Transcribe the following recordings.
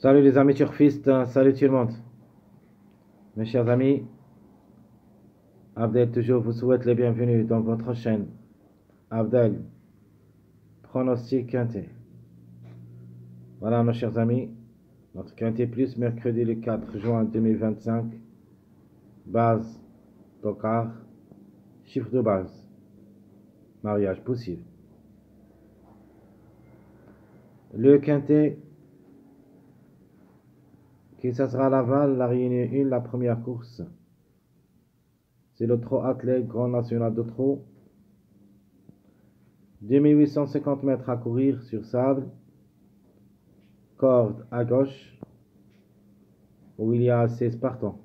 Salut les amis turfistes, salut tout le monde. Mes chers amis, Abdel toujours vous souhaite les bienvenus dans votre chaîne. Abdel, pronostic quintet. Voilà mes chers amis, notre quintet plus mercredi le 4 juin 2025. Base, tocard, chiffre de base, mariage possible. Le quintet, qui ça sera à Laval, la réunion 1, la première course. C'est le trot athlète Grand National de Trot. 2850 mètres à courir sur sable. Corde à gauche, où il y a 16 partants.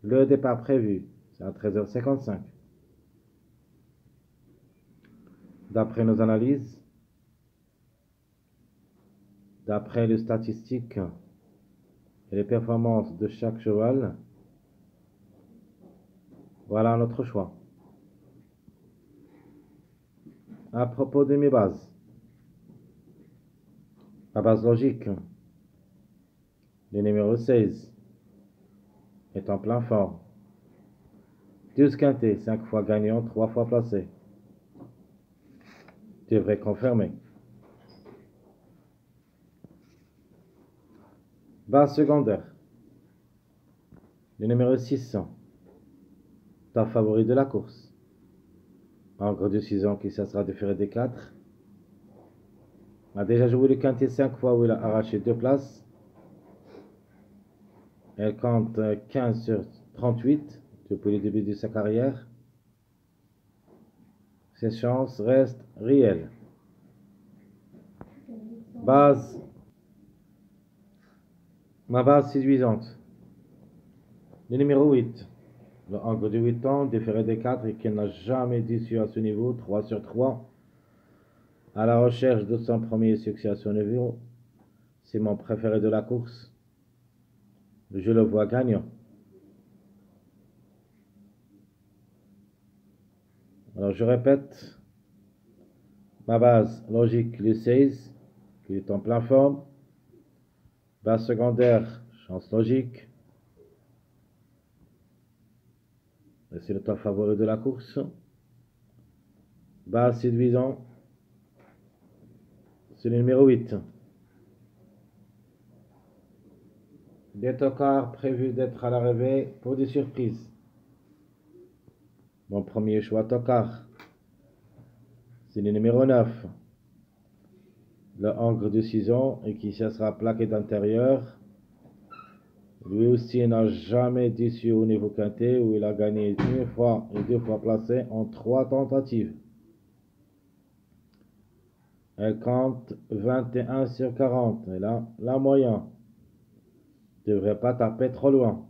Le départ prévu, c'est à 13h55. D'après nos analyses, d'après les statistiques et les performances de chaque cheval, voilà notre choix. À propos de mes bases, la base logique, le numéro 16 est en plein forme. 12 quintés, 5 fois gagnant, 3 fois placé. Devrait confirmer. Base secondaire, le numéro 600, top favori de la course. En gros de 6 ans qui sera de faire des 4. A déjà joué le quintet 5 fois où il a arraché 2 places. Elle compte 15 sur 38 depuis le début de sa carrière. Ses chances restent réelles. Base. Ma base séduisante. Le numéro 8. Le angle de 8 ans, déféré des 4 et qui n'a jamais déçu à ce niveau. 3 sur 3. À la recherche de son premier succès à ce niveau. C'est mon préféré de la course. Je le vois gagnant. Alors je répète. Ma base logique, le 16, qui est en plein forme. Base secondaire, chance logique. C'est le top favori de la course. Base séduisant, c'est le numéro 8. Des tocards prévus d'être à l'arrivée pour des surprises. Mon premier choix tocard, c'est le numéro 9. Le Angre de 6 ans et qui sera plaqué d'intérieur. Lui aussi n'a jamais déçu au niveau quintet où il a gagné une fois et 2 fois placé en 3 tentatives. Elle compte 21 sur 40. Et là, la moyenne ne devrait pas taper trop loin.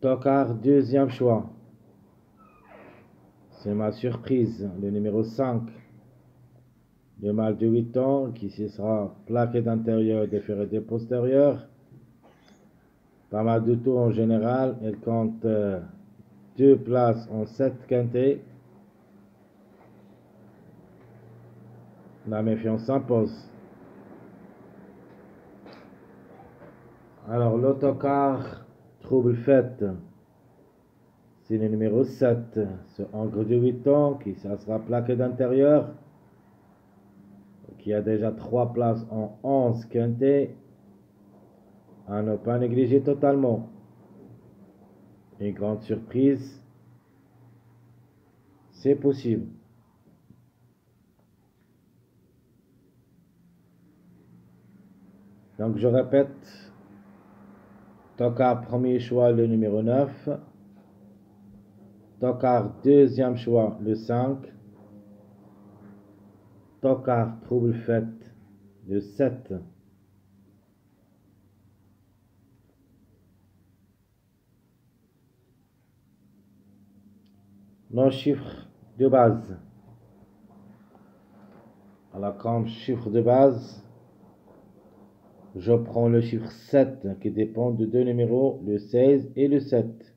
Tocard, deuxième choix. C'est ma surprise, le numéro 5. Le mâle de 8 ans qui se sera plaqué d'intérieur et déféré des postérieurs. Pas mal de tours en général. Elle compte 2 places en 7 quintés. La méfiance s'impose. Alors l'autocar trouble fête. C'est le numéro 7. Ce Angre de 8 ans qui sera plaqué d'intérieur. Qui a déjà 3 places en 11 quintés. À ne pas négliger totalement. Une grande surprise. C'est possible. Donc je répète. Tocard premier choix le numéro 9. Tocard deuxième choix le 5. Tocard trouble fête le 7. Nos chiffres de base. Alors comme chiffre de base, je prends le chiffre 7 qui dépend de 2 numéros, le 16 et le 7.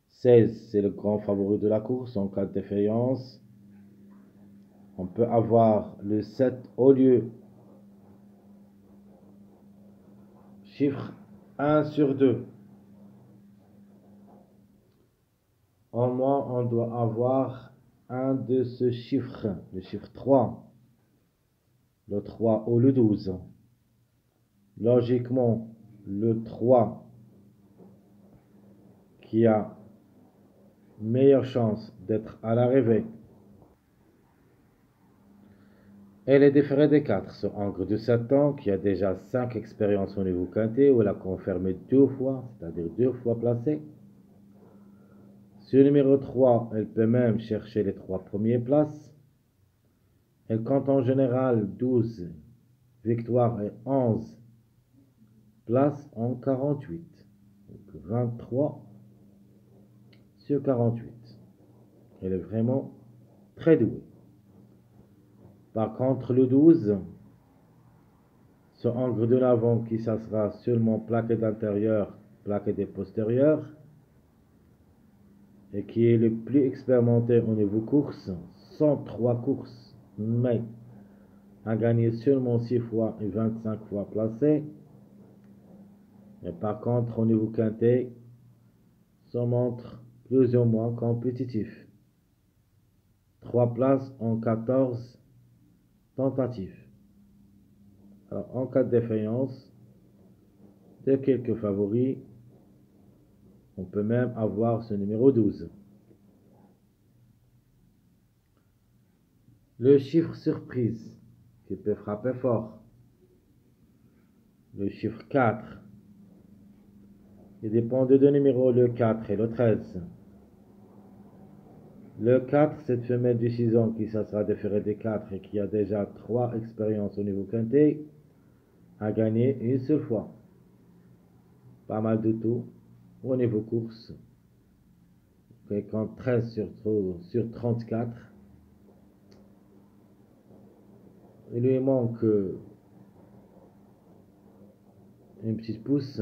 16, c'est le grand favori de la course en cas de défaillance. On peut avoir le 7 au lieu chiffre 1 sur 2. Au moins, on doit avoir un de ce chiffre, le chiffre 3, le 3 ou le 12. Logiquement, le 3 qui a meilleure chance d'être à l'arrivée. Et les différés des 4, ce Angre de Satan qui a déjà 5 expériences au niveau quintet, où elle a confirmé 2 fois, c'est-à-dire 2 fois placé. Sur le numéro 3, elle peut même chercher les 3 premières places. Elle compte en général 12 victoires et 11 places en 48. Donc 23 sur 48. Elle est vraiment très douée. Par contre, le 12, ce Angre de l'avant qui ça sera seulement plaqué d'intérieur, plaqué des postérieurs, et qui est le plus expérimenté au niveau course, 103 courses, mais a gagné seulement 6 fois et 25 fois placé. Et par contre, au niveau quintet, ça montre plus ou moins compétitif. 3 places en 14 tentatives. Alors, en cas de défaillance de quelques favoris, on peut même avoir ce numéro 12. Le chiffre surprise qui peut frapper fort. Le chiffre 4. Il dépend de deux numéros, le 4 et le 13. Le 4, cette femelle de 6 ans qui ça sera déférée des 4 et qui a déjà 3 expériences au niveau quintet, a gagné une seule fois. Pas mal de tout au niveau course. Et quand 13 sur 34, il lui manque une petite pouce,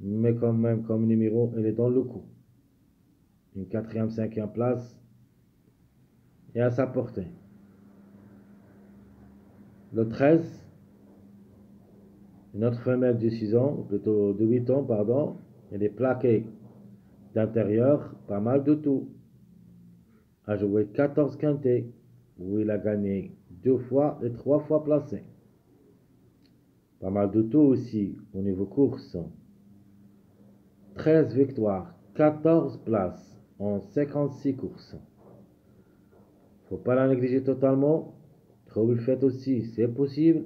mais quand même comme numéro, elle est dans le coup. Une 4e, 5e place et à sa portée. Le 13, une autre femelle de 6 ans, ou plutôt de 8 ans, pardon, elle est plaquée d'intérieur, pas mal de tout. A joué 14 quintets, où il a gagné 2 fois et 3 fois placé. Pas mal de tout aussi au niveau course. 13 victoires, 14 places en 56 courses. Faut pas la négliger totalement. Trouble fait aussi, c'est possible.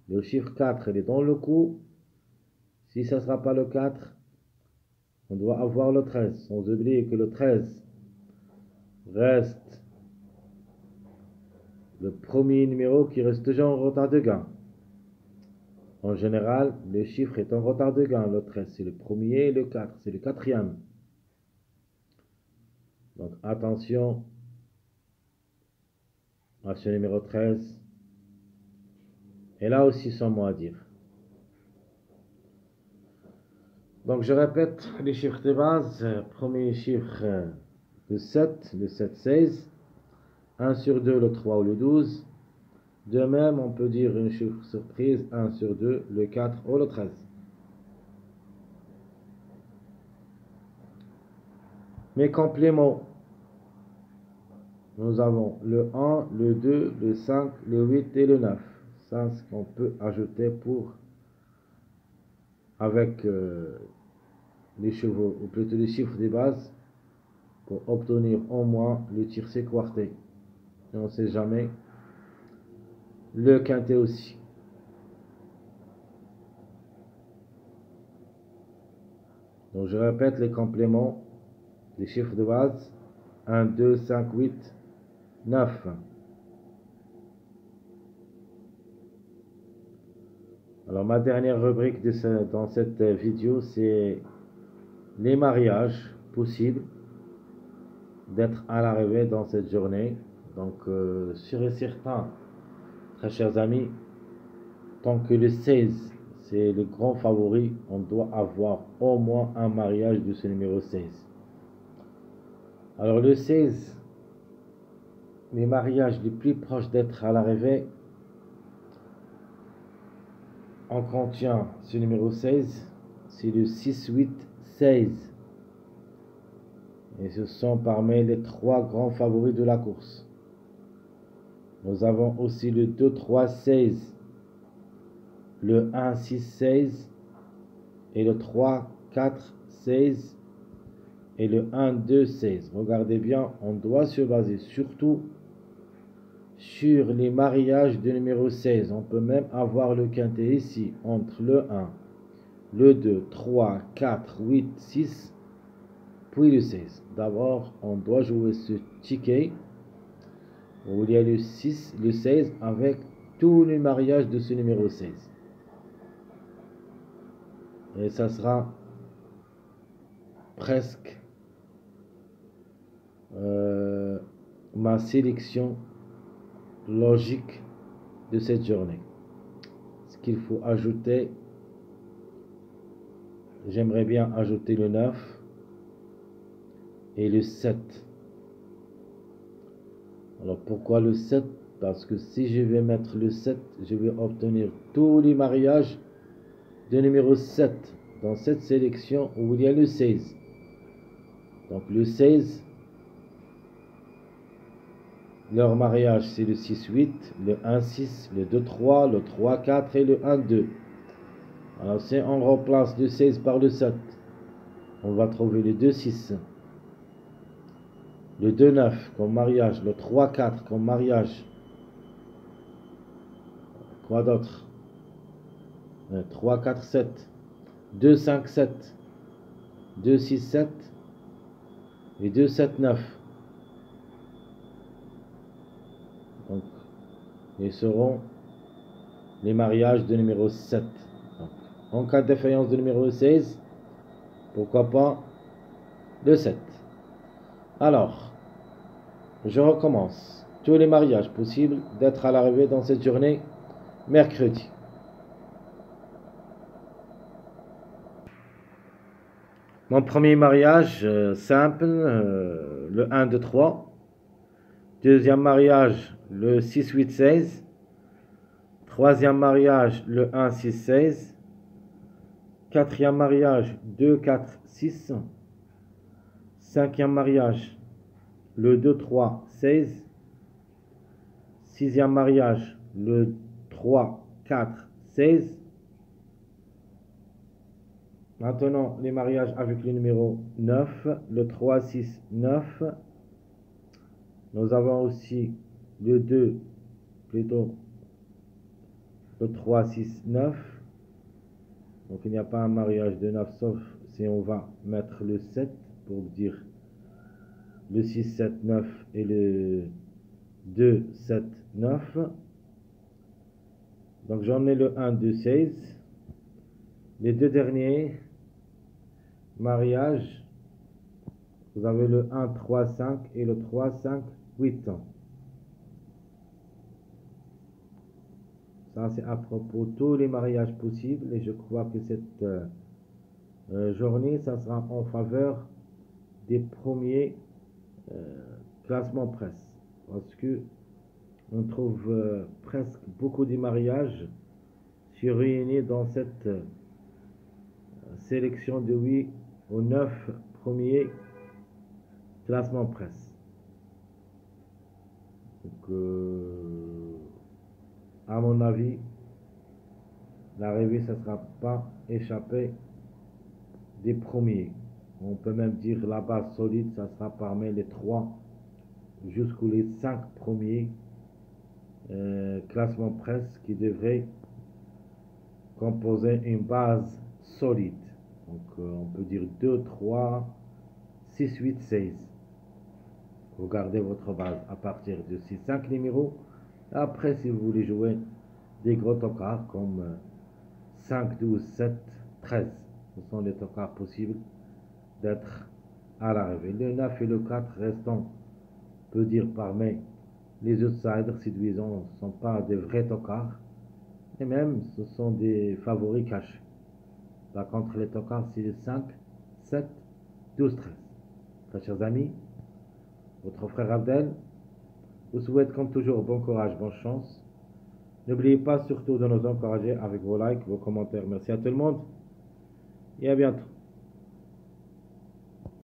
Le chiffre 4, il est dans le coup. Si ça ne sera pas le 4, on doit avoir le 13. Sans oublier que le 13 reste le premier numéro qui reste déjà en retard de gain. En général, le chiffre est en retard de gain. Le 13, c'est le premier et le 4, c'est le 4e. Donc attention à ce numéro 13. Et là aussi, son mot à dire. Donc je répète les chiffres de base. Premier chiffre, le 7, le 7, 16. 1 sur 2, le 3 ou le 12. De même, on peut dire une chiffre surprise, 1 sur 2, le 4 ou le 13. Mes compléments, nous avons le 1, le 2, le 5, le 8 et le 9. Ça, c'est ce qu'on peut ajouter pour, avec les chevaux, ou plutôt les chiffres de base, pour obtenir au moins le tiercé quarté. Et on ne sait jamais, le quintet aussi. Donc je répète les compléments, les chiffres de base, 1, 2, 5, 8, 9. Alors ma dernière rubrique dans cette vidéo, c'est les mariages possibles d'être à l'arrivée dans cette journée. Donc sûr et certain, très chers amis, tant que le 16, c'est le grand favori, on doit avoir au moins un mariage de ce numéro 16. Alors le 16, les mariages les plus proches d'être à l'arrivée, on contient ce numéro 16, c'est le 6, 8, 16. Et ce sont parmi les 3 grands favoris de la course. Nous avons aussi le 2, 3, 16, le 1, 6, 16, et le 3, 4, 16, et le 1, 2, 16. Regardez bien, on doit se baser surtout sur les mariages de numéro 16. On peut même avoir le quintet ici, entre le 1, le 2, 3, 4, 8, 6, puis le 16. D'abord, on doit jouer ce ticket où il y a le 6, le 16 avec tous les mariages de ce numéro 16. Et ça sera presque ma sélection logique de cette journée. Ce qu'il faut ajouter, j'aimerais bien ajouter le 9 et le 7. Alors pourquoi le 7? Parce que si je vais mettre le 7, je vais obtenir tous les mariages de numéro 7 dans cette sélection où il y a le 16. Donc le 16, leur mariage c'est le 6, 8, le 1, 6, le 2, 3, le 3, 4 et le 1, 2. Alors si on remplace le 16 par le 7, on va trouver le 2, 6, le 2, 9 comme mariage, le 3, 4 comme mariage. Quoi d'autre? 3, 4, 7, 2, 5, 7, 2, 6, 7 et 2, 7, 9. Donc, ils seront les mariages de numéro 7. Donc, en cas de défaillance de numéro 16, pourquoi pas le 7. Alors, je recommence. Tous les mariages possibles d'être à l'arrivée dans cette journée, mercredi. Mon premier mariage, simple, le 1, 2, 3. Deuxième mariage, le 6, 8, 16. Troisième mariage, le 1, 6, 16. Quatrième mariage, 2, 4, 6. Cinquième mariage, le 2, 3, 16. Sixième mariage, le 3, 4, 16. Maintenant, les mariages avec le numéro 9, le 3, 6, 9. Nous avons aussi le 2, plutôt le 3, 6, 9. Donc il n'y a pas un mariage de 9 sauf si on va mettre le 7 pour dire le 6, 7, 9 et le 2, 7, 9. Donc j'en ai le 1, 2, 16. Les deux derniers mariages, vous avez le 1, 3, 5 et le 3, 5, 8. Ça, c'est à propos de tous les mariages possibles. Et je crois que cette journée, ça sera en faveur des premiers classements presse. Parce que on trouve presque beaucoup de mariages réunis dans cette sélection de 8 aux 9 premiers classements presse. Donc, à mon avis, l'arrivée, ça ne sera pas échappé des premiers. On peut même dire la base solide, ça sera parmi les 3 jusqu'aux les 5 premiers classements presse qui devraient composer une base solide. Donc on peut dire 2, 3, 6, 8, 16. Vous gardez votre base à partir de ces 5 numéros. Après, si vous voulez jouer des gros tocards comme 5, 12, 7, 13, ce sont les tocards possibles d'être à l'arrivée. Le 9 et le 4 restant, on peut dire parmi les outsiders séduisants, ne sont pas des vrais tocards. Et même, ce sont des favoris cachés. Par contre, les tocards, c'est les 5, 7, 12, 13. Très chers amis, votre frère Abdel vous souhaite comme toujours bon courage, bonne chance. N'oubliez pas surtout de nous encourager avec vos likes, vos commentaires. Merci à tout le monde et à bientôt.